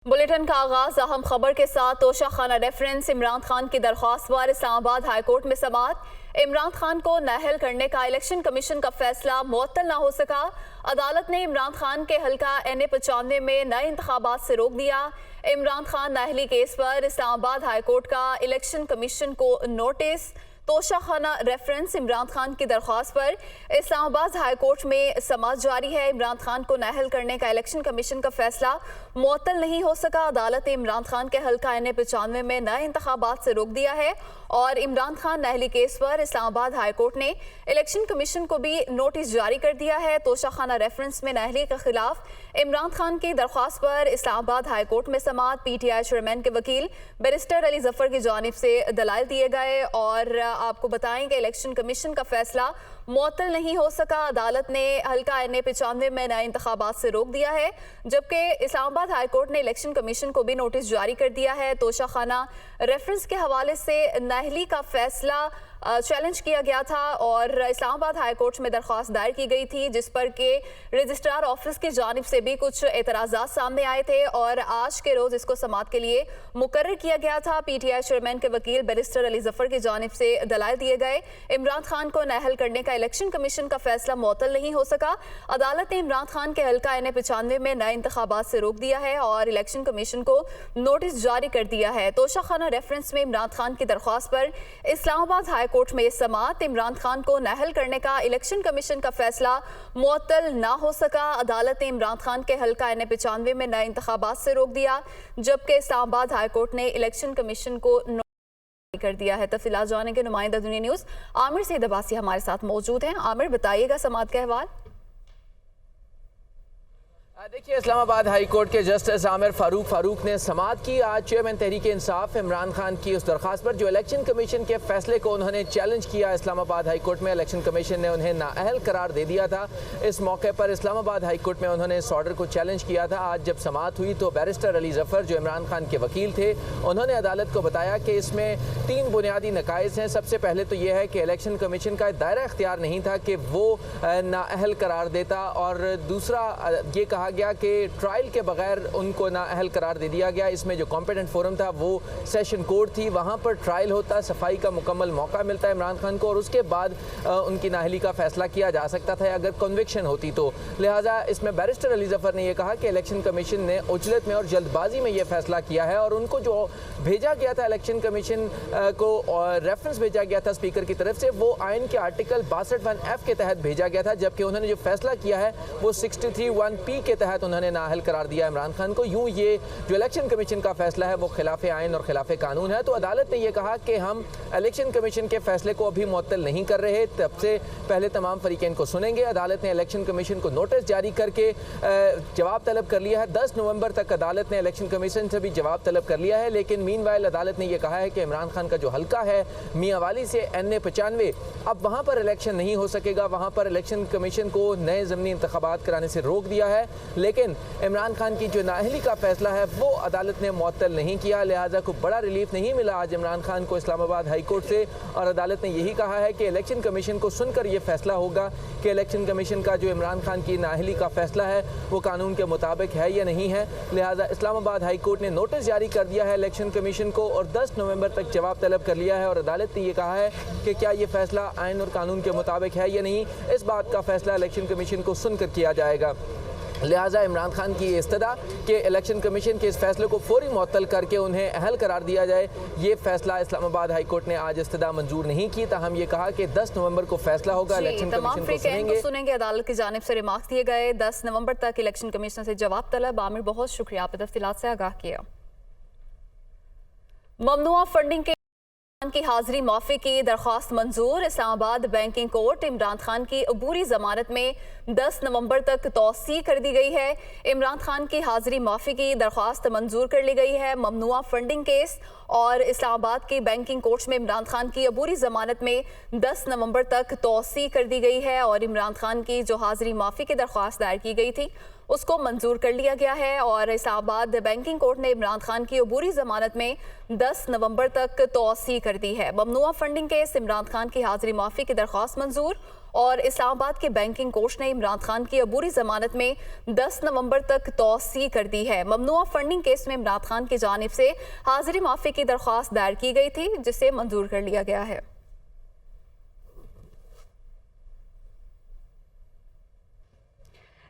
Bulletin का आगाज अहम खबर के साथ तोशा खाना रेफरेंस इमरान खान की दरख्वास्त पर इस्लामाबाद हाईकोर्ट में समाअत। इमरान खान को नाअहल करने का इलेक्शन कमीशन का फैसला मुअत्तल न हो सका। अदालत ने इमरान खान के हल्का NA-95 में नए इंतखाबात से रोक दिया। इमरान खान नाअहली केस पर इस्लामाबाद हाईकोर्ट का इलेक्शन कमीशन को नोटिस। तोशा खाना रेफरेंस इमरान खान की दरख्वास्त पर इस्लामाबाद हाईकोर्ट में समाअत जारी है। इमरान खान को नाअहल करने का इलेक्शन कमीशन का फैसला मुअत्तल नहीं हो सका। अदालत ने इमरान खान के हल्का NA-95 में नए इंतखाबात से रोक दिया है और इमरान खान नाअहली केस पर इस्लामाबाद हाईकोर्ट ने इलेक्शन कमीशन को भी नोटिस जारी कर दिया है। तोशा खाना रेफरेंस में नाअहली के खिलाफ इमरान खान की दरख्वास्त पर इस्लामाबाद हाईकोर्ट में समाअत। PTI चेयरमैन के वकील बैरिस्टर अली जफर की जानिब से दलाइल दिए गए और आपको बताएं कि इलेक्शन कमीशन का फैसला मुअत्तल नहीं हो सका। अदालत ने हल्का NA-95 में नए इंतखाबात से रोक दिया है, जबकि इस्लामाबाद हाईकोर्ट ने इलेक्शन कमीशन को भी नोटिस जारी कर दिया है। तोशा खाना रेफरेंस के हवाले से नाअहली का फैसला चैलेंज किया गया था और इस्लामाबाद हाईकोर्ट में दरख्वास्त दायर की गई थी, जिस पर के रजिस्ट्रार ऑफिस की जानिब से भी कुछ एतराज़ात सामने आए थे और आज के रोज़ इसको समाअत के लिए मुकर्रर किया गया था। PTI चेयरमैन के वकील बैरिस्टर अली जफर की जानिब से दलाइल दिए गए। इमरान खान को नाअहल करने का इलेक्शन कमीशन का फैसला मुअत्तल नहीं हो सका। अदालत ने इमरान खान के हल्का NA-95 में नए इंतखाबात से रोक दिया है और इलेक्शन कमीशन को नोटिस जारी कर दिया है। तोशा खाना रेफरेंस में इमरान खान की दरख्वास्त पर इस्लामाबाद कोर्ट में समाअत। इमरान खान को नाअहल करने का इलेक्शन कमीशन का फैसला मुअत्तल ना हो सका। अदालत ने इमरान खान के हल्का NA-95 में नए इंतखाबात से रोक दिया, जबकि इस्लामाबाद हाईकोर्ट ने इलेक्शन कमीशन को कर दिया है। तफसीलात जानने के नुमाइंदा दुनिया न्यूज़ आमिर सईद अब्बासी हमारे साथ मौजूद हैं। आमिर, बताइएगा समाअत का अहवाल। देखिए, इस्लामाबाद हाई कोर्ट के जस्टिस आमिर फारूक ने समाअत की। आज चेयरमैन तहरीक इंसाफ इमरान खान की उस दरख्वास्त पर जो इलेक्शन कमीशन के फैसले को उन्होंने चैलेंज किया, इस्लामाबाद हाई कोर्ट में इलेक्शन कमीशन ने उन्हें नाअहल करार दे दिया था। इस मौके पर इस्लामाबाद हाई कोर्ट में उन्होंने इस ऑर्डर को चैलेंज किया था। आज जब समाअत हुई तो बैरिस्टर अली जफर जो इमरान खान के वकील थे, उन्होंने अदालत को बताया कि इसमें 3 बुनियादी नकाइज हैं। सबसे पहले तो यह है कि इलेक्शन कमीशन का दायरा इख्तियार नहीं था कि वो नाअहल करार देता, और दूसरा ये कहा गया कि ट्रायल के बगैर उनको नाअहल करार दे दिया गया। इसमें जो कॉम्पिटेंट फोरम था वो सेशन कोर्ट थी, वहाँ पर ट्रायल होता, सफाई का मुकम्मल मौका मिलता है इमरान खान को और उसके बाद उनकी नाअहली का फैसला किया जा सकता था अगर कन्विक्शन होती तो। लिहाजा इसमें बैरिस्टर अली जफर ने यह कहा कि इलेक्शन कमीशन ने उजलत में और जल्दबाजी में यह फैसला किया है और उनको जो भेजा गया था इलेक्शन कमीशन को रेफरेंस भेजा गया था स्पीकर की तरफ से, वो आइन के आर्टिकल 62(1)F के तहत भेजा गया था, जबकि उन्होंने जो फैसला किया है वो 63(1)P के तहत उन्होंने नाअहल करार दिया इमरान खान को। यूं ये जो इलेक्शन कमीशन का फैसला है वो खिलाफ आइन और खिलाफ कानून है। तो अदालत ने यह कहा कि हम इलेक्शन कमीशन के फैसले को अभी मुअत्तल नहीं कर रहे, तब से पहले तमाम फरीकैन को सुनेंगे। अदालत ने इलेक्शन कमीशन को नोटिस जारी करके जवाब तलब कर लिया है। 10 नवंबर तक अदालत ने इलेक्शन कमीशन से भी जवाब तलब कर लिया है, लेकिन मीनवाइल अदालत ने यह कहा है कि इमरान खान का जो हल्का है मियां वाली से NA-95, अब वहाँ पर इलेक्शन नहीं हो सकेगा। वहाँ पर इलेक्शन कमीशन को नए ज़मीनी इंतखाबात कराने से रोक दिया है, लेकिन इमरान खान की जो नाअहली का फैसला है वो अदालत ने मुअत्तल नहीं किया। लिहाजा कोई बड़ा रिलीफ नहीं मिला आज इमरान खान को इस्लामाबाद हाई कोर्ट से, और अदालत ने यही कहा है कि इलेक्शन कमीशन को सुनकर ये फैसला होगा कि इलेक्शन कमीशन का जो इमरान खान की नाअहली का फैसला है वो कानून के मुताबिक है या नहीं है। लिहाजा इस्लामाबाद हाई कोर्ट ने नोटिस जारी कर दिया है इलेक्शन कमीशन को और 10 नवंबर तक जवाब तलब कर लिया है, और अदालत ने यह कहा है कि क्या ये फैसला आइन और कानून के मुताबिक है या नहीं, इस बात का फैसला इलेक्शन कमीशन को सुनकर किया जाएगा। लिहाजा इमरान खान की इस्तदा कि इलेक्शन कमीशन के इस फैसले को फौरी मुअत्तल करके उन्हें अहल करार दिया जाए, ये फैसला इस्लामाबाद हाई कोर्ट ने आज इस्तदा मंजूर नहीं की। ताहम ये कहा कि 10 नवंबर को फैसला होगा, इलेक्शन कमीशन को सुनेंगे। अदालत की जानिब से रिमार्क्स दिए गए। 10 नवंबर तक इलेक्शन कमीशन से जवाब तलब। आमिर, बहुत शुक्रिया, आपने तफसीलात से आगाह किया। ममनुआ फंडिंग के की हाजिरी माफी की दरख्वास्त मंजूर। इस्लामाबाद बैंकिंग कोर्ट इमरान खान की अबूरी जमानत में 10 नवंबर तक तौसी कर दी गई है। इमरान खान की हाजिरी माफी की दरख्वास्त मंजूर कर ली गई है। ममनुआ फंडिंग केस और इस्लामाबाद की बैंकिंग कोर्ट में इमरान खान की अबूरी जमानत में 10 नवंबर तक तौसी कर दी गई है और इमरान खान की जो हाजिरी माफी की दरख्वास्त दायर की गई थी उसको मंजूर कर लिया गया है और इस्लामाबाद बैंकिंग कोर्ट ने इमरान खान की अबूरी जमानत में 10 नवंबर तक तौसी कर दी है। ममनुआ फंडिंग केस इमरान खान की हाजिरी माफी की दरख्वास्त मंजूर और इस्लामाबाद के बैंकिंग कोर्ट ने इमरान खान की अबूरी जमानत में 10 नवंबर तक तौसी कर दी है। ममनुआ फंडिंग केस में इमरान खान की जानिब से हाजिरी माफी की दरख्वास्त दायर की गई थी, जिसे मंजूर कर लिया गया है।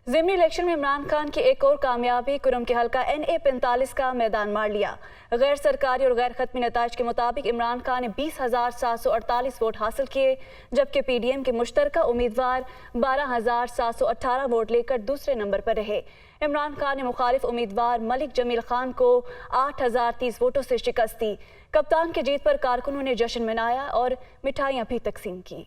ज़िमनी इलेक्शन में इमरान खान की एक और कामयाबी, कुरम के हल्का NA 45 का मैदान मार लिया। गैर सरकारी और गैर खत्मी नताज के मुताबिक इमरान खान ने 20,748 वोट हासिल किए, जबकि PDM के मुश्तरका उम्मीदवार 12,718 वोट लेकर दूसरे नंबर पर रहे। इमरान खान ने मुखालिफ उम्मीदवार मलिक जमील खान को 8,030 वोटों से शिकस्त दी। कप्तान की जीत पर कारकुनों ने जश्न मनाया और मिठाइयाँ भी तकसीम की।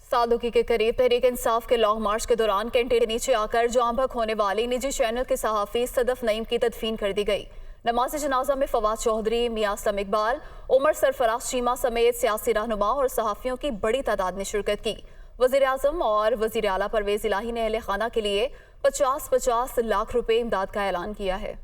सादुकी के करीब तहरीक इंसाफ के लॉन्ग मार्च के दौरान कैंटीन के नीचे आकर जान बहक होने वाली निजी चैनल के सहाफ़ी सदफ नईम की तदफीन कर दी गई। नमाज जनाजा में फवाद चौधरी, मियां असलम इकबाल, उमर सरफराज चीमा समेत सियासी रहनुमा और सहाफ़ियों की बड़ी तादाद ने शिरकत की। वज़ीर आज़म और वज़ीर आला परवेज़ इलाही ने अहले खाना के लिए 50-50 लाख रुपए इमदाद का ऐलान किया है।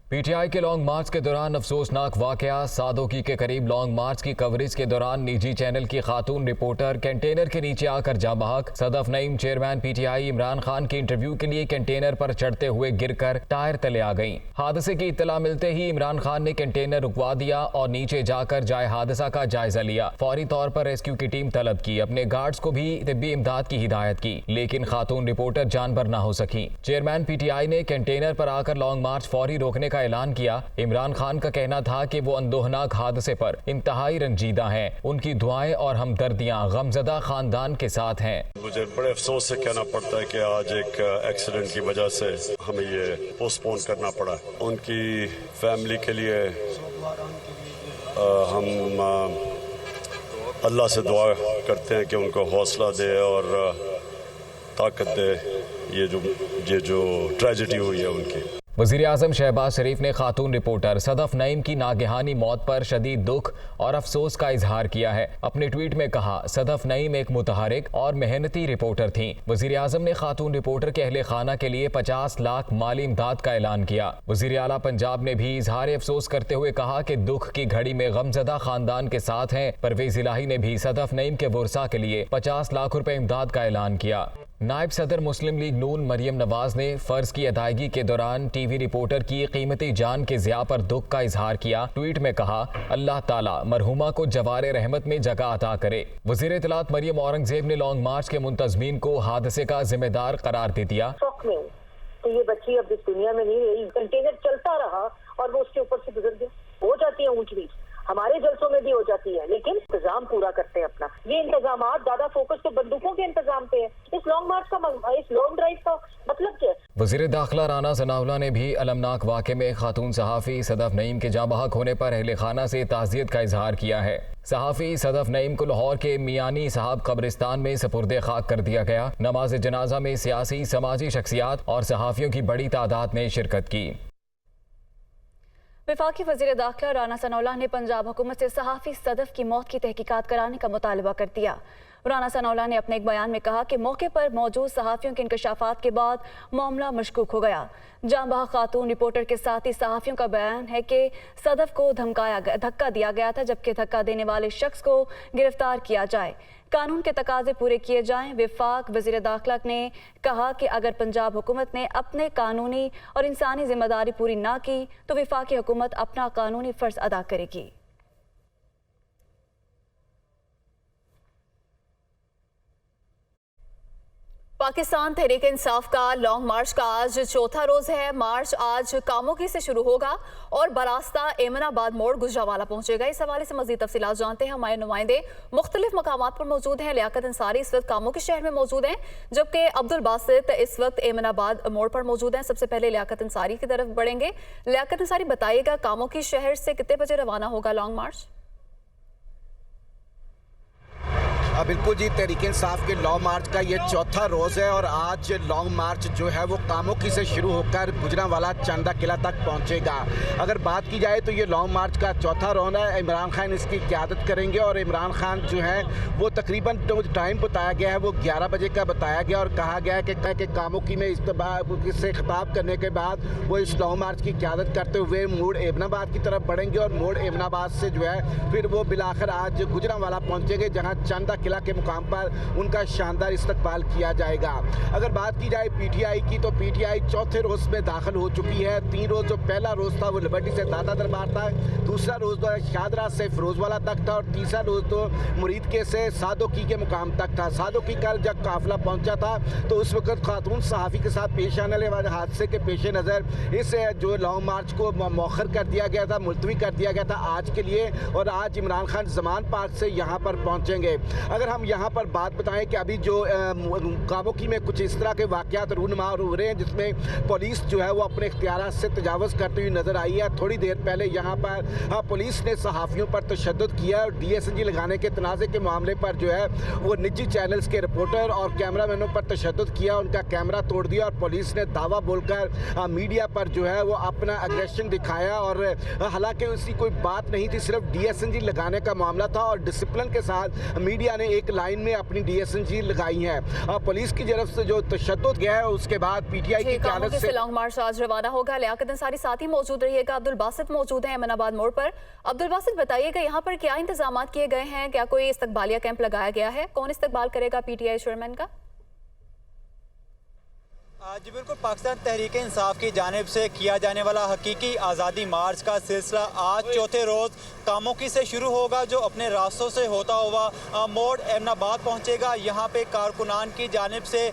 PTI के लॉन्ग मार्च के दौरान अफसोसनाक वाकया। सादोकी के करीब लॉन्ग मार्च की कवरेज के दौरान निजी चैनल की खातून रिपोर्टर कंटेनर के नीचे आकर जाँ बहक। सदफ नईम चेयरमैन PTI इमरान खान के इंटरव्यू के लिए कंटेनर पर चढ़ते हुए गिरकर टायर तले आ गईं। हादसे की इत्तला मिलते ही इमरान खान ने कंटेनर रुकवा दिया और नीचे जाकर जाए हादसा का जायजा लिया। फौरी तौर पर रेस्क्यू की टीम तलब की, अपने गार्ड्स को भी तिब्बी इमदाद की हिदायत की, लेकिन खातून रिपोर्टर जानबर न हो सकी। चेयरमैन PTI ने कंटेनर पर आकर लॉन्ग मार्च फौरी रोकने का ऐलान किया। इमरान खान का कहना था कि वो अंदोहनाक हादसे पर इंतहाई रंजीदा हैं। उनकी दुआएं और हमदर्दियां गमजदा खानदान के साथ हैं। मुझे बड़े अफसोस से कहना पड़ता है कि आज एक एक्सीडेंट की वजह से हमें ये पोस्टपोन करना पड़ा। उनकी फैमिली के लिए हम अल्लाह से दुआ करते हैं कि उनको हौसला दे और ताकत दे। ये जो ट्रेजेडी हुई है उनकी। वज़ीर आज़म शहबाज शरीफ ने खातून रिपोर्टर सदफ नईम की नागहानी मौत पर शदीद दुख और अफसोस का इजहार किया है। अपने ट्वीट में कहा, सदफ नईम एक मुतहरिक और मेहनती रिपोर्टर थीं। वज़ीर आज़म ने खातून रिपोर्टर के अहले खाना के लिए 50 लाख माली इमदाद का ऐलान किया। वज़ीर आला पंजाब ने भी इजहार अफसोस करते हुए कहा कि दुख की घड़ी में गमजदा खानदान के साथ हैं। परवेज़ इलाही ने भी सदफ नईम के वर्सा के लिए 50 लाख रुपए इमदाद का ऐलान किया। नायब सदर मुस्लिम लीग नून मरियम नवाज ने फर्ज की अदायगी के दौरान टीवी रिपोर्टर की कीमती जान के ज़िया पर दुख का इजहार किया। ट्वीट में कहा, अल्लाह ताला मरहुमा को जवारे रहमत में जगह अता करे। वज़ीर इत्तलात मरियम औरंगजेब ने लॉन्ग मार्च के मुंतज़मीन को हादसे का जिम्मेदार करार दे दिया। तो ये बच्ची अब इस दुनिया में नहीं रही। कंटेनर चलता रहा और वो उसके ऊपर से गुजर गया। हो जाती है ऊंच नीच, हमारे जलसों में भी हो जाती है, लेकिन इंतजाम पूरा करते हैं अपना। ये इंतजाम ज्यादा फोकस तो बंदूकों के इंतजाम पे है। इस लॉन्ग मार्च का, इस लॉन्ग ड्राइव का मतलब क्या है? वज़ीर दाखिला राना सनाउल्लाह ने भी अलमनाक वाक़े में खातून सहाफ़ी सदफ नईम के जाँ बहक होने पर अहले खाना से ताज़ियत का इजहार किया है। सहाफ़ी सदफ नईम को लाहौर के मियानी साहब कब्रिस्तान में सपुर्दे खाक कर दिया गया। नमाज जनाजा में सियासी समाजी शख्सियात और सहाफ़ियों की बड़ी तादाद ने शिरकत की। वफाकी वज़ीर दाखिला राना सनाउल्लाह ने पंजाब हुकूमत से सहाफ़ी सदफ की मौत की तहकीकात कराने का मुतालबा कर दिया। राना सनाउल्लाह ने अपने एक बयान में कहा कि मौके पर मौजूद सहाफ़ियों के इंकशाफात के बाद मामला मशकूक हो गया। जाँ बहक खातून रिपोर्टर के साथ ही सहाफ़ियों का बयान है कि सदफ को धक्का दिया गया था, जबकि धक्का देने वाले शख्स को गिरफ्तार किया जाए, कानून के तकाजे पूरे किए जाएं। वफाक वज़ीर दाखिला ने कहा कि अगर पंजाब हुकूमत ने अपने कानूनी और इंसानी जिम्मेदारी पूरी ना की तो वफाकी हुकूमत अपना कानूनी फ़र्ज अदा करेगी। पाकिस्तान तहरीक इंसाफ का लॉन्ग मार्च का आज चौथा रोज है। मार्च आज कामोकी से शुरू होगा और बरास्ता एमनाबाद मोड़ गुजरावाला पहुंचेगा। इस हवाले से मजीद तफसीलात जानते हैं। हमारे नुमाइंदे मुख्तलिफ मकामात पर मौजूद हैं। लियाकत अंसारी इस वक्त कामोकी शहर में मौजूद हैं, जबकि अब्दुल बासित इस वक्त एमनाबाद मोड़ पर मौजूद हैं। सबसे पहले लियाकत अंसारी की तरफ बढ़ेंगे। लियाकत अंसारी, बताइएगा कामोकी शहर से कितने बजे रवाना होगा लॉन्ग मार्च? बिल्कुल जी, तहरीक इंसाफ के लॉन्ग मार्च का ये चौथा रोज़ है और आज लॉन्ग मार्च जो है वो कामोकी से शुरू होकर गुजरांवाला चांदा किला तक पहुंचेगा। अगर बात की जाए तो ये लॉन्ग मार्च का चौथा राउंड है। इमरान खान इसकी क़यादत करेंगे और इमरान खान जो है वो तकरीबन जो टाइम बताया गया है वो 11 बजे का बताया गया और कहा गया है कि कामोकी में इससे खिताब करने के बाद वो इस लॉन्ग मार्च की क़यादत करते हुए मोड़ एबनाबाद की तरफ बढ़ेंगे और मोड़ एबनाबाद से जो है फिर वो बिलाखिर आज गुजरांवाला पहुँचेंगे, जहाँ चांदा किला के मुकाम पर उनका शानदार इस्तकबाल किया जाएगा। अगर बात की जाए पीटीआई की तो पीटीआई चौथे रोज़ में दाखिल हो चुकी है। 3 रोज़ जो पहला रोज़ था वो लिबर्टी से दादा दरबार था, दूसरा रोज़ तो शादरा से फिरोजवाला तक था और तीसरा रोज़ तो मुरीद के से सादोकी के मुकाम तक था। सादोकी कल जब काफिला पहुंचा था तो उस वक्त खातून सहाफ़ी के साथ पेश आने वाले हादसे के पेश नज़र इस जो लॉन्ग मार्च को मौखर कर दिया गया था, मुलतवी कर दिया गया था आज के लिए और आज इमरान खान जमान पार्क से यहाँ पर पहुँचेंगे। अगर हम यहाँ पर बात बताएं कि अभी जो कामोकी में कुछ इस तरह के वाक़यात रूनुमा हो रहे हैं जिसमें पुलिस जो है वो अपने इख्तियारात से तजावज़ करती हुई नज़र आई है। थोड़ी देर पहले यहाँ पर पुलिस ने सहाफ़ियों पर तशद्दुद किया और DSNG लगाने के तनाज़े के मामले पर जो है वो निजी चैनल्स के रिपोर्टर और कैमरामैनों पर तशद्दुद किया, उनका कैमरा तोड़ दिया और पुलिस ने दावा बोलकर मीडिया पर जो है वो अपना एग्रेशन दिखाया और हालांकि उसकी कोई बात नहीं थी, सिर्फ DSNG लगाने का मामला था और डिसिप्लिन के साथ मीडिया ने एक लाइन में अपनी DSNG लगाई है। पुलिस की तरफ से जो तशद्दुद गया है उसके बाद पीटीआई की क़यादत से लॉन्ग मार्च आज रवाना होगा। लियाकत अंसारी साथ ही मौजूद रहिएगा। अब्दुल बासित मौजूद हैं अमीनाबाद मोड़ पर। अब्दुल बासित बताइएगा यहाँ पर क्या इंतजाम किए गए हैं, क्या कोई इस्तकबालिया कैंप लगाया गया है, कौन इस्तकबाल करेगा पीटीआई चेयरमैन का? जी बिल्कुल, पाकिस्तान तहरीक इंसाफ की जानिब से किया जाने वाला हकीकी आज़ादी मार्च का सिलसिला आज चौथे रोज़ कामोकी से शुरू होगा, जो अपने रास्तों से होता हुआ मोड़ एमनाबाद पहुंचेगा। यहाँ पे कारकुनान की जानिब से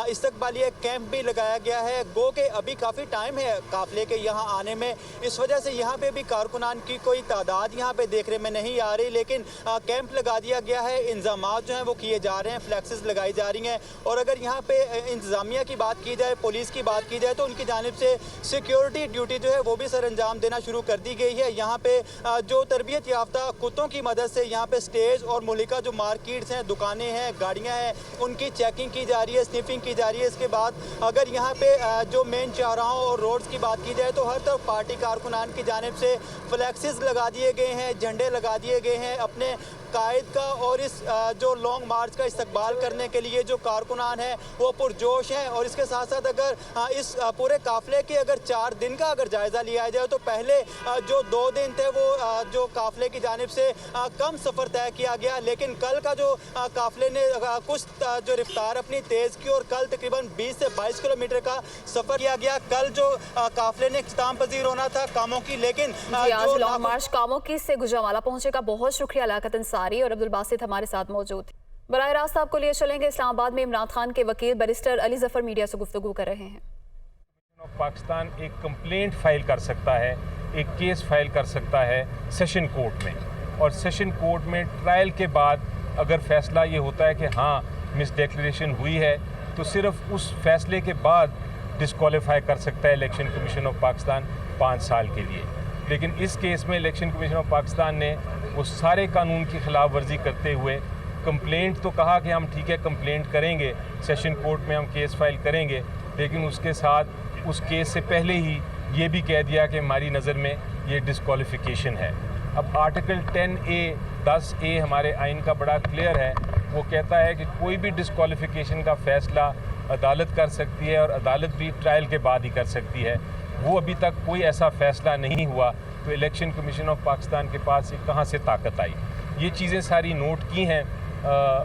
इस्तकबालिया कैंप भी लगाया गया है। गो के अभी काफ़ी टाइम है काफिले के यहाँ आने में, इस वजह से यहाँ पे भी कारकुनान की कोई तादाद यहाँ पे देखने में नहीं आ रही, लेकिन कैंप लगा दिया गया है। इंतजामात जो हैं वो किए जा रहे हैं, फ्लैक्सेस लगाई जा रही हैं और अगर यहाँ पे इंतज़ामिया की बात की जाए, पुलिस की बात की जाए तो उनकी जानिब से सिक्योरिटी ड्यूटी जो है वो भी सर अंजाम देना शुरू कर दी गई है। यहाँ पे जो तरबियत याफ्ता कुत्तों की मदद से यहाँ पे स्टेज और मुलिका जो मार्केट्स हैं, दुकानें हैं, गाड़ियाँ हैं, उनकी चेकिंग की जा रही है, स्निफिंग की जा रही है। इसके बाद अगर यहाँ पे जो मेन चौराहों और रोड्स की बात की जाए तो हर तरफ पार्टी कारकुनान की जानिब से फ्लैक्सेस लगा दिए गए हैं, झंडे लगा दिए गए हैं अपने कायद का और इस जो लॉन्ग मार्च का इस्तकबाल करने के लिए जो कारकुनान है वो पुरजोश हैं। और इसके साथ साथ अगर इस पूरे काफिले के अगर 4 दिन का अगर जायज़ा लिया जाए तो पहले जो 2 दिन थे वो जो काफिले की जानिब से कम सफ़र तय किया गया, लेकिन कल का जो काफिले ने कुछ जो रफ्तार अपनी तेज़ की और कल तकरीबन 20 से 22 किलोमीटर का सफ़र किया गया। कल जो काफिले ने इख्तिताम पजीर होना था कामों की, लेकिन आज लॉन्ग मार्च कामोकी से गुजरांवाला पहुंचेगा। बहुत शुक्रिया लियाकत अंसारी और अब्दुल बासित हमारे साथ मौजूद। बराह रास्त आपको लिए चलेंगे इस्लामाबाद में इमरान खान के वकील बैरिस्टर अली जफर मीडिया से गुफ्तगू कर रहे हैं। पाकिस्तान एक कंप्लेंट फाइल कर सकता है, एक केस फाइल कर सकता है सेशन कोर्ट में, और सेशन कोर्ट में ट्रायल के बाद अगर फैसला ये होता है कि हाँ मिस डिक्लेरेशन हुई है तो सिर्फ उस फैसले के बाद डिस्क्वालीफाई कर सकता है इलेक्शन कमीशन ऑफ पाकिस्तान 5 साल के लिए। लेकिन इस केस में इलेक्शन कमीशन ऑफ पाकिस्तान ने वो सारे कानून की खिलाफ वर्जी करते हुए कंप्लेंट तो कहा कि हम ठीक है कंप्लेंट करेंगे, सेशन कोर्ट में हम केस फाइल करेंगे, लेकिन उसके साथ उस केस से पहले ही ये भी कह दिया कि हमारी नज़र में ये डिस्क्वालिफिकेशन है। अब आर्टिकल 10A 10A हमारे आइन का बड़ा क्लियर है, वो कहता है कि कोई भी डिस्क्वालिफिकेशन का फ़ैसला अदालत कर सकती है और अदालत भी ट्रायल के बाद ही कर सकती है। वो अभी तक कोई ऐसा फ़ैसला नहीं हुआ, तो इलेक्शन कमीशन ऑफ पाकिस्तान के पास ये कहाँ से ताकत आई। ये चीज़ें सारी नोट की हैं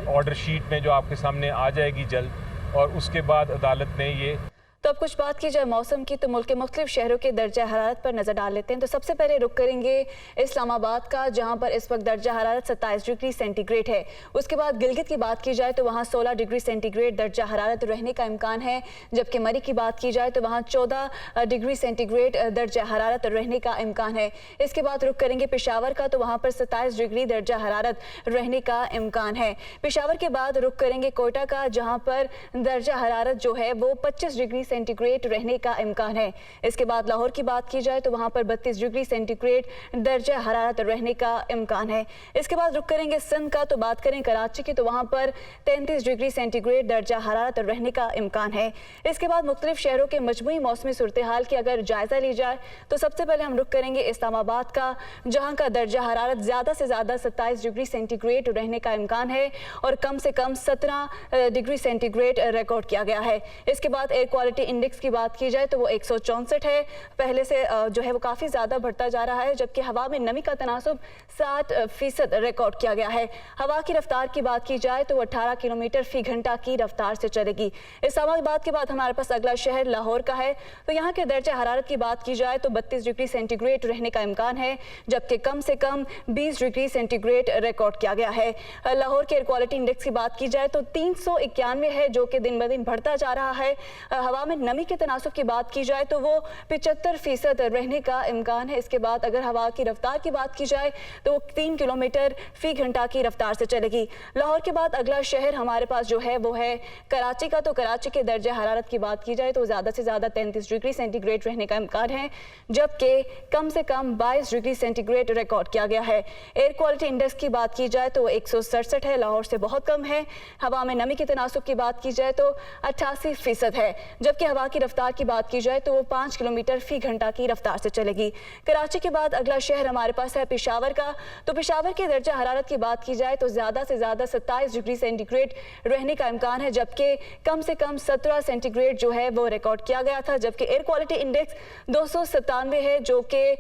ऑर्डर शीट में जो आपके सामने आ जाएगी जल्द, और उसके बाद अदालत ने ये। तो अब कुछ बात की जाए मौसम की, तो मुल्क के मुख्तलिफ शहरों के दर्जा हरारत पर नज़र डाल लेते हैं। तो सबसे पहले रुख करेंगे इस्लामाबाद का, जहां पर इस वक्त दर्जा हरारत 27 डिग्री सेंटीग्रेड है। उसके बाद गिलगित की बात की जाए तो वहां 16 डिग्री सेंटीग्रेड दर्जा हरारत रहने का इम्कान है, जबकि मरी की बात की जाए तो वहां 14 डिग्री सेंटीग्रेड दर्जा हरारत रहने का इम्कान है। इसके बाद रुख करेंगे पेशावर का, तो वहाँ पर 27 डिग्री दर्जा हरारत रहने का इम्कान है। पेशावर के बाद रुख करेंगे कोयटा का, जहाँ पर दर्जा हरारत जो है वो 25 डिग्री सेंटीग्रेड रहने का इम्कान है। इसके बाद लाहौर की बात की जाए तो वहां पर 32 डिग्री सेंटीग्रेड दर्जा हरारत रहने का इम्कान है। इसके बाद रुक करेंगे सिंध का, तो बात करें कराची की तो वहां पर 33 डिग्री सेंटीग्रेड दर्जा हरारत रहने का इम्कान है। इसके बाद मुख्तलिफ शहरों के मजमूई मौसमी सूरत हाल की अगर जायजा ली जाए तो सबसे पहले हम रुक करेंगे इस्लामाबाद का, जहां का दर्जा हरारत ज़्यादा से ज़्यादा 27 डिग्री सेंटीग्रेड रहने का इम्कान है और कम से कम 17 डिग्री सेंटीग्रेड रिकॉर्ड किया गया है। इसके बाद एयर क्वालिटी इंडेक्स की बात की जाए तो वो 164 है, पहले से जो है वो काफ़ी ज़्यादा बढ़ता जा रहा है, जबकि हवा में नमी का तनासुब 60% रिकॉर्ड किया गया है। हवा की रफ्तार की बात की जाए तो वो 18 किलोमीटर फी घंटा की रफ्तार से चलेगी। इस्लामाबाद के बाद हमारे पास अगला शहर लाहौर का है, तो यहाँ के दर्जा हरारत की बात की जाए तो 32 डिग्री सेंटीग्रेड रहने का इम्कान है, जबकि कम से कम 20 डिग्री सेंटीग्रेड रिकॉर्ड किया गया है। लाहौर के एयर क्वालिटी इंडेक्स की बात की जाए तो 391 है, जो कि दिन ब दिन बढ़ता जा रहा है। हवा में नमी के तनासुब की बात की जाए तो वो 75% रहने का इम्कान है। इसके बाद अगर हवा की रफ्तार की बात की जाए तो वो 3 किलोमीटर फी घंटा की रफ्तार से चलेगी। लाहौर के बाद अगला शहर हमारे पास जो है वो है कराची का, तो कराची के दर्जा हरारत की बात की जाए तो ज़्यादा से ज़्यादा 33 डिग्री सेंटीग्रेड रहने का इम्कान है, जबकि कम से कम 22 डिग्री सेंटीग्रेड रिकॉर्ड किया गया है। एयर क्वालिटी इंडेक्स की बात की जाए तो 167 है, लाहौर से बहुत कम है। हवा में नमी के तनासुब की बात की जाए तो 88% है, जबकि हवा की रफ्तार की बात की जाए तो वो 5 किलोमीटर फी घंटा की रफ्तार से चलेगी। कराची के बाद अगला शहर हमारे पास है पेशावर का, तो पेशावर के दर्जा हरारत की बात की जाए तो ज़्यादा से ज़्यादा 27 डिग्री सेंटीग्रेड रहने का इम्कान है, जबकि कम से कम 17 सेंटीग्रेड जो है वो रिकॉर्ड किया गया था। जबकि एयर क्वालिटी इंडेक्स 297 है, जो कि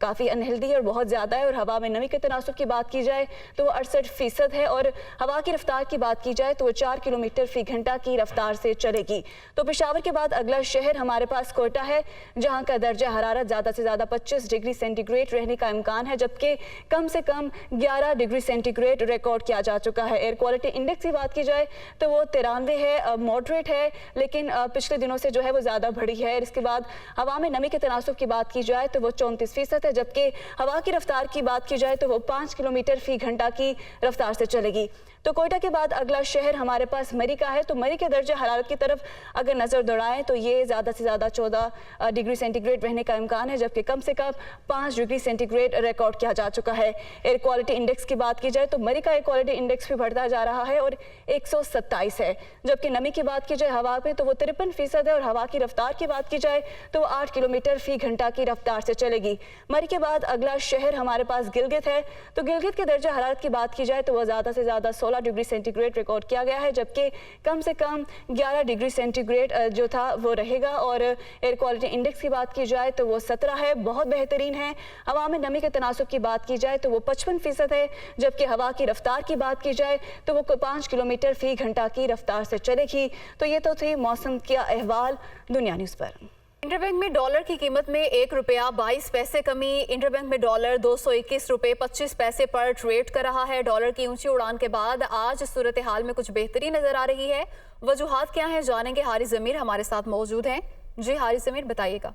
काफ़ी अनहेल्दी है और बहुत ज़्यादा है। और हवा में नमी के तनासुब की बात की जाए तो वो 68% है, और हवा की रफ्तार की बात की जाए तो वो 4 किलोमीटर फी घंटा की रफ्तार से चलेगी। तो पेशावर के बाद अगला शहर हमारे पास कोयटा है, जहां का दर्जा हरारत ज़्यादा से ज़्यादा 25 डिग्री सेंटीग्रेड रहने का इम्कान है, जबकि कम से कम 11 डिग्री सेंटीग्रेड रिकॉर्ड किया जा चुका है। एयर क्वालिटी इंडेक्स की बात की जाए तो वो 93 है, मॉडरेट है, लेकिन पिछले दिनों से जो है वो ज़्यादा बढ़ी है। इसके बाद हवा में नमी के तनासुब की बात की जाए तो वो 34% है, जबकि हवा की रफ्तार की बात की जाए तो वो 5 किलोमीटर फी घंटा की रफ्तार से चलेगी। तो कोयटा के बाद अगला शहर हमारे पास मरी का है, तो मरी के दर्जा हरारत की तरफ अगर नज़र दौड़ाएं तो ये ज़्यादा से ज़्यादा 14 डिग्री सेंटीग्रेड रहने का इम्कान है, जबकि कम से कम 5 डिग्री सेंटीग्रेड रिकॉर्ड किया जा चुका है। एयर क्वालिटी इंडेक्स की बात की जाए तो मरी का एयर क्वालिटी इंडेक्स भी बढ़ता जा रहा है और 127 है, जबकि नमी की बात की जाए हवा पे तो वो 53% है, और हवा की रफ्तार की बात की जाए तो वो 8 किलोमीटर फी घंटा की रफ्तार से चलेगी। मरी के बाद अगला शहर हमारे पास गिलगित है, तो गिलगित के दर्जा हरारत की बात की जाए तो वो ज़्यादा से ज़्यादा 16 डिग्री सेंटीग्रेड रिकॉर्ड किया गया है, जबकि कम से कम 11 डिग्री सेंटीग्रेड जो था वो रहेगा। और एयर क्वालिटी इंडेक्स की बात की जाए तो वो 17 है, बहुत बेहतरीन है। हवा में नमी के तनासुब की बात की जाए तो वो 55% है, जबकि हवा की रफ्तार की बात की जाए तो वो 5 किलोमीटर फी घंटा की रफ्तार से चलेगी। तो ये तो थी मौसम का अहवाल दुनिया न्यूज़ पर। इंटरबैंक में डॉलर की कीमत में 1 रुपया 22 पैसे कमी। इंटरबैंक में डॉलर 221 रुपये 25 पैसे पर ट्रेड कर रहा है। डॉलर की ऊंची उड़ान के बाद आज सूरत हाल में कुछ बेहतरी नजर आ रही है। वजूहात क्या हैं जानेंगे, हारिस ज़मीर हमारे साथ मौजूद हैं। जी हारिस ज़मीर, बताइएगा।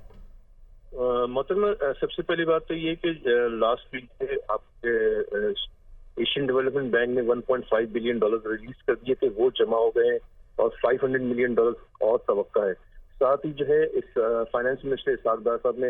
मोहतरमा, सबसे पहली बात तो ये कि लास्ट वीक आपके एशियन डेवलपमेंट बैंक ने 1.5 बिलियन डॉलर रिलीज कर दिए थे, वो जमा हो गए हैं और 500 मिलियन डॉलर और तवक्का है। साथ ही जो है इस फाइनेंस मिनिस्टर इसहाक डार साहब ने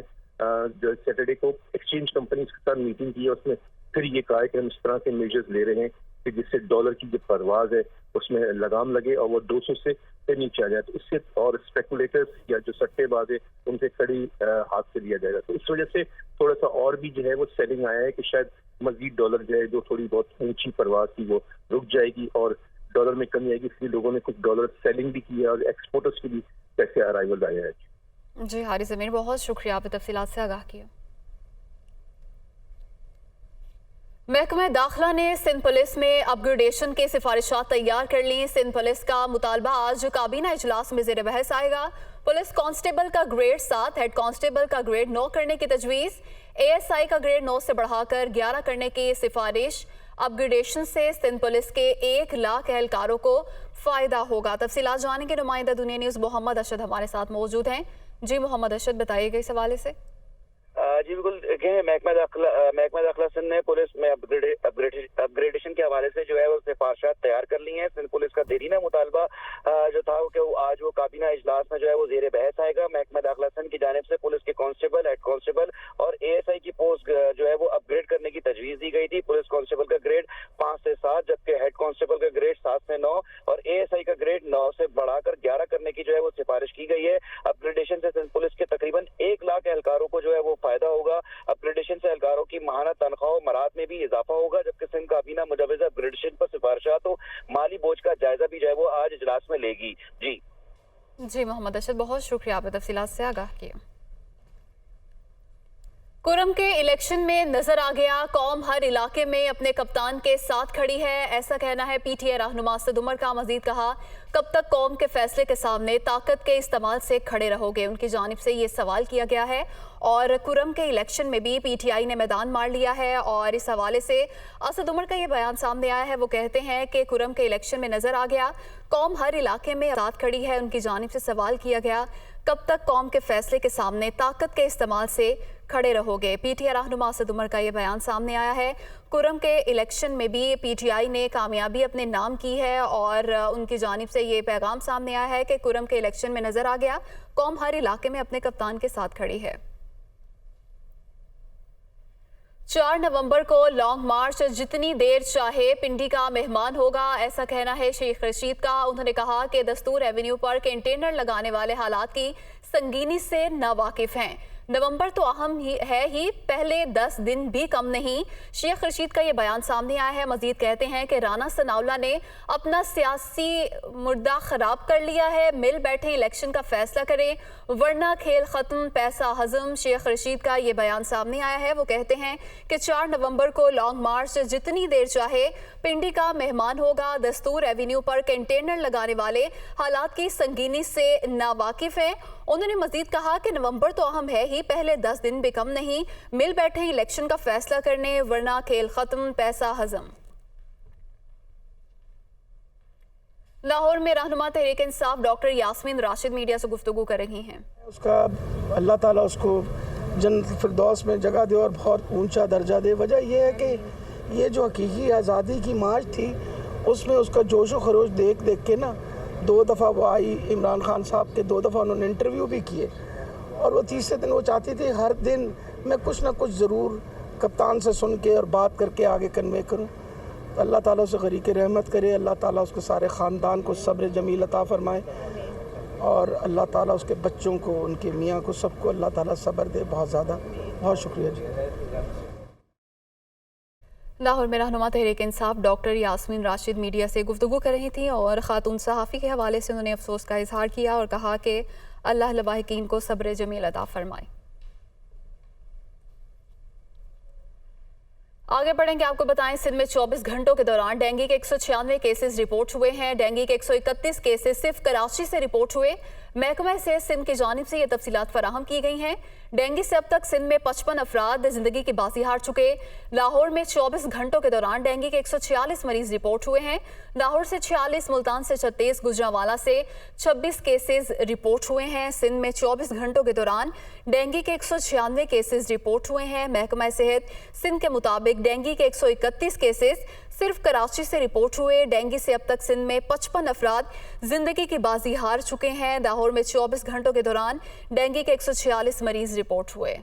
जो सैटरडे को एक्सचेंज कंपनीज के साथ मीटिंग की है, उसमें फिर ये कहा है कि हम इस तरह के मेजर्स ले रहे हैं कि जिससे डॉलर की जो परवाज है उसमें लगाम लगे और वो 200 से नीचे आ जाए। तो इससे और स्पेकुलेटर्स या जो सट्टेबाज है उनसे कड़ी हाथ से लिया जाएगा। तो इस वजह से थोड़ा सा और भी जो है वो सेलिंग आया है कि शायद मजीद डॉलर जो है जो थोड़ी बहुत ऊंची परवाज थी वो रुक जाएगी और डॉलर में कमी आएगी। इसलिए लोगों ने कुछ डॉलर सेलिंग भी की है और एक्सपोर्टर्स की भी पैसे अराइवल आए हैं। जी हारिस ज़मीर, बहुत शुक्रिया, आपने तफसीलात से आगाह किया। महकमा दाखिला ने सिंध पुलिस में अपग्रेडेशन की सिफारिशात तैयार कर ली। सिंध पुलिस का मुतालबा आज काबीना इजलास में ज़ेर बहस आएगा। पुलिस कांस्टेबल का ग्रेड 7, हेड कांस्टेबल का ग्रेड 9 करने की तजवीज़, ASI का ग्रेड 9 से बढ़ाकर 11 करने की सिफारिश। अपग्रेडेशन से सिंध पुलिस के 1 लाख एहलकारों को फ़ायदा होगा। तफसीलात जानेंगे, नुमाइंदा दुनिया न्यूज़ मोहम्मद अशद हमारे साथ मौजूद हैं। जी मोहम्मद अशद, बताइएगा इस हवाले से। जी बिल्कुल, देखें महकमा दाखिला सिंध ने पुलिस में अपग्रेडेशन के हवाले से जो है वो सिफारिशात तैयार कर ली हैं। सिंध पुलिस का देरीना मुतालबा जो था कि आज वो काबीना इजलास में जो है वो जेर बहस आएगा। महकमा दाखिला सिंध की जानिब से पुलिस के कांस्टेबल, हेड कांस्टेबल और ASI की पोस्ट जो है वो अपग्रेड करने की तजवीज़ दी गई थी। पुलिस कांस्टेबल का ग्रेड 5 से 7, जबकि हेड कांस्टेबल का ग्रेड 7 से 9 और ASI का ग्रेड 9 से बढ़ाकर 11 करने की जो है वो सिफारिश की गई है। अपग्रेडेशन से सिंध पुलिस के तकरीबन 1 लाख एहलकारों को जो है वो फायदा होगा। अपग्रेडेशन से एहलकारों की माहाना तनख्वाह और मराद में भी इजाफा होगा, जबकि सिंध काबीना मुजव्वज़ा अपग्रेडेशन पर सिफारिशात और माली बोझ का जायजा भी जो है वो आज इजलास में लेगी। जी मोहम्मद अशद, बहुत शुक्रिया, आपने तफसीलात से आगाह किया। कुरम के इलेक्शन में नजर आ गया, कौम हर इलाके में अपने कप्तान के साथ खड़ी है, ऐसा कहना है PTI रहनुमा असद उमर का। मजीद कहा, कब तक कौम के फैसले के सामने ताकत के इस्तेमाल से खड़े रहोगे, उनकी जानिब से ये सवाल किया गया है। और कुरम के इलेक्शन में भी PTI ने मैदान मार लिया है और इस हवाले से असद उमर का ये बयान सामने आया है। वो कहते हैं कि कुरम के इलेक्शन में नजर आ गया, कौम हर इलाके में साथ खड़ी है, उनकी जानिब से सवाल किया गया, कब तक कौम के फैसले के सामने ताकत के इस्तेमाल से खड़े रहोगे। PTI रहनुमा असद उमर का ये बयान सामने आया है। कुरम के इलेक्शन में भी PTI ने कामयाबी अपने नाम की है और उनकी जानिब से ये पैगाम सामने आया है कि कुरम के इलेक्शन में नजर आ गया, कौम हर इलाके में अपने कप्तान के साथ खड़ी है। 4 नवंबर को लॉन्ग मार्च जितनी देर चाहे पिंडी का मेहमान होगा, ऐसा कहना है शेख रशीद का। उन्होंने कहा कि दस्तूर एवेन्यू पर कंटेनर लगाने वाले हालात की संगीनी से नावाकिफ हैं। नवंबर तो अहम ही है ही, पहले 10 दिन भी कम नहीं। शेख रशीद का ये बयान सामने आया है। मजीद कहते हैं कि राना सनाउल्लाह ने अपना सियासी मुर्दा खराब कर लिया है, मिल बैठे इलेक्शन का फैसला करें वरना खेल खत्म, पैसा हजम। शेख रशीद का ये बयान सामने आया है। वो कहते हैं कि 4 नवंबर को लॉन्ग मार्च जितनी देर चाहे पिंडी का मेहमान होगा, दस्तूर एवेन्यू पर कंटेनर लगाने वाले हालात की संगीनी से नावाकिफ हैं। उन्होंने मजीद कहा कि नवंबर तो अहम है ही, पहले 10 दिन भी कम नहीं, मिल बैठे इलेक्शन का फैसला करने वरना खेल खत्म, पैसा हजम। लाहौर में रहनुमा तहरीक इंसाफ डॉक्टर यास्मीन राशिद मीडिया से गुफ्तगू कर रही हैं। उसका अल्लाह ताला उसको जन्नत फिरदौस में जगह दे और बहुत ऊंचा दर्जा दे। वजह यह है कि ये जो हकीकी आज़ादी की मार्च थी उसमें उसका जोश व खरोश देख देख के ना 2 दफ़ा वो आई, इमरान खान साहब के 2 दफ़ा उन्होंने इंटरव्यू भी किए और वो तीसरे दिन वो चाहती थी हर दिन मैं कुछ ना कुछ ज़रूर कप्तान से सुन के और बात करके आगे कन्वे करूं। तो अल्लाह ताला उसे गरीक रहमत करे, अल्लाह ताला उसके सारे ख़ानदान को सब्र जमील अता फरमाए और अल्लाह ताला उसके बच्चों को, उनके मियाँ को, सबको अल्लाह ताला सब्र दे। बहुत ज़्यादा बहुत शुक्रिया जी। लाहौर में रहनुमा तहरीक इंसाफ डॉक्टर यास्मीन राशिद मीडिया से गुफ्तगू कर रही थी और ख़ातून सहाफ़ी के हवाले से उन्होंने अफसोस का इजहार किया और कहा कि अल्लाह लवाहिकीन को सब्र जमील अता फरमाए। आगे बढ़ेंगे, आपको बताएं सिंध में 24 घंटों के दौरान डेंगू के 196 केसेस रिपोर्ट हुए हैं। डेंगू के 131 केसेस सिर्फ कराची से रिपोर्ट हुए। महकमा सेहत सिंध की जानिब से ये तफसीलात फराहम की गई हैं। डेंगू से अब तक सिंध में 55 अफराद जिंदगी की बाजी हार चुके। लाहौर में 24 घंटों के दौरान डेंगू के 146 मरीज रिपोर्ट हुए हैं। लाहौर से 46, मुल्तान से 36, गुजरांवाला से 26 केसेस रिपोर्ट हुए हैं। सिंध में 24 घंटों के दौरान डेंगू के 196 केसेस रिपोर्ट हुए हैं। महकमा सेहत सिंध के मुताबिक डेंगू के 131 केसेस सिर्फ कराची से रिपोर्ट हुए। डेंगू से अब तक सिंध में 55 अफराद जिंदगी की बाजी हार चुके हैं। लाहौर में 24 घंटों के दौरान डेंगू के 146 मरीज रिपोर्ट हुए।